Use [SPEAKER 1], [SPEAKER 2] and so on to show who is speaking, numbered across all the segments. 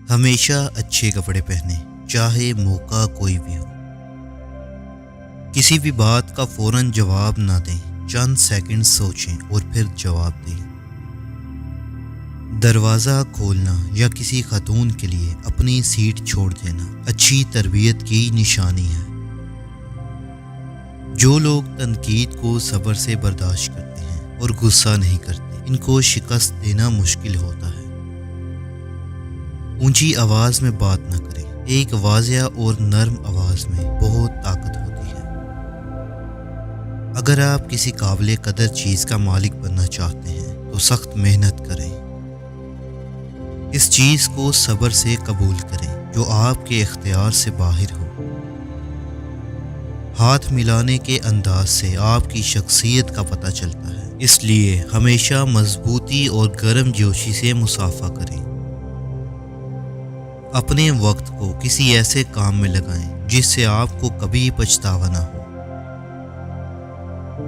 [SPEAKER 1] ہمیشہ اچھے کپڑے پہنیں، چاہے موقع کوئی بھی ہو۔ کسی بھی بات کا فوراً جواب نہ دیں، چند سیکنڈ سوچیں اور پھر جواب دیں۔ دروازہ کھولنا یا کسی خاتون کے لیے اپنی سیٹ چھوڑ دینا اچھی تربیت کی نشانی ہے۔ جو لوگ تنقید کو صبر سے برداشت کرتے ہیں اور غصہ نہیں کرتے، ان کو شکست دینا مشکل ہوتا ہے۔ اونچی آواز میں بات نہ کریں، ایک واضح اور نرم آواز میں بہت طاقت ہوتی ہے۔ اگر آپ کسی قابل قدر چیز کا مالک بننا چاہتے ہیں تو سخت محنت کریں۔ اس چیز کو صبر سے قبول کریں جو آپ کے اختیار سے باہر ہو۔ ہاتھ ملانے کے انداز سے آپ کی شخصیت کا پتہ چلتا ہے، اس لیے ہمیشہ مضبوطی اور گرم جوشی سے مصافحہ کریں۔ اپنے وقت کو کسی ایسے کام میں لگائیں جس سے آپ کو کبھی پچھتاوا نہ ہو۔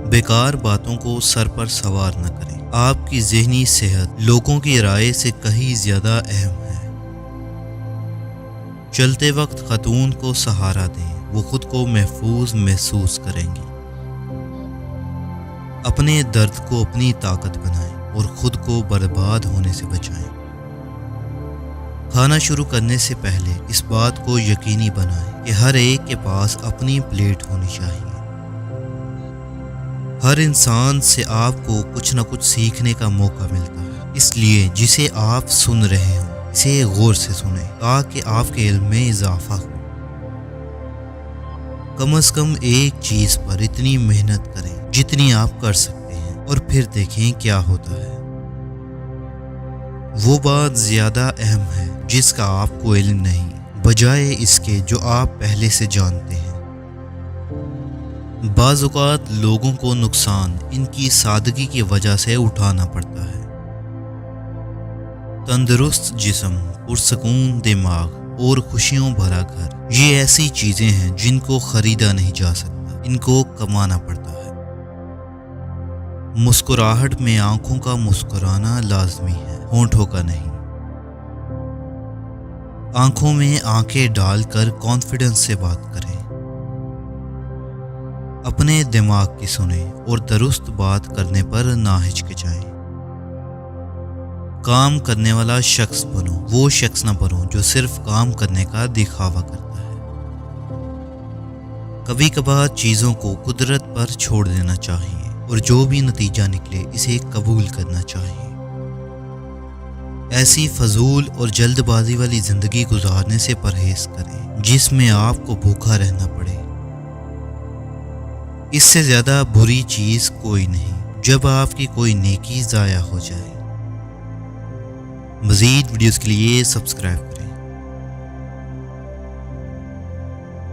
[SPEAKER 1] بیکار باتوں کو سر پر سوار نہ کریں۔ آپ کی ذہنی صحت لوگوں کی رائے سے کہیں زیادہ اہم ہے۔ چلتے وقت خاتون کو سہارا دیں، وہ خود کو محفوظ محسوس کریں گی۔ اپنے درد کو اپنی طاقت بنائیں اور خود کو برباد ہونے سے بچائیں۔ کھانا شروع کرنے سے پہلے اس بات کو یقینی بنائیں کہ ہر ایک کے پاس اپنی پلیٹ ہونی چاہیے۔ ہر انسان سے آپ کو کچھ نہ کچھ سیکھنے کا موقع ملتا ہے، اس لیے جسے آپ سن رہے ہوں اسے غور سے سنیں تاکہ آپ کے علم میں اضافہ ہو۔ کم از کم ایک چیز پر اتنی محنت کریں جتنی آپ کر سکتے ہیں اور پھر دیکھیں کیا ہوتا ہے۔ وہ بات زیادہ اہم ہے جس کا آپ کو علم نہیں، بجائے اس کے جو آپ پہلے سے جانتے ہیں۔ بعض اوقات لوگوں کو نقصان ان کی سادگی کی وجہ سے اٹھانا پڑتا ہے۔ تندرست جسم، پرسکون دماغ اور خوشیوں بھرا گھر، یہ ایسی چیزیں ہیں جن کو خریدا نہیں جا سکتا، ان کو کمانا پڑتا ہے۔ مسکراہٹ میں آنکھوں کا مسکرانا لازمی ہے، ہونٹوں کا نہیں۔ آنکھوں میں آنکھیں ڈال کر کانفیڈنس سے بات کریں۔ اپنے دماغ کی سنیں اور درست بات کرنے پر نہ ہچکچائیں۔ کام کرنے والا شخص بنو، وہ شخص نہ بنو جو صرف کام کرنے کا دکھاوا کرتا ہے۔ کبھی کبھار چیزوں کو قدرت پر چھوڑ دینا چاہیے اور جو بھی نتیجہ نکلے اسے قبول کرنا چاہیے۔ ایسی فضول اور جلد بازی والی زندگی گزارنے سے پرہیز کریں جس میں آپ کو بھوکا رہنا پڑے۔ اس سے زیادہ بری چیز کوئی نہیں جب آپ کی کوئی نیکی ضائع ہو جائے۔ مزید ویڈیوز کے لیے سبسکرائب کریں۔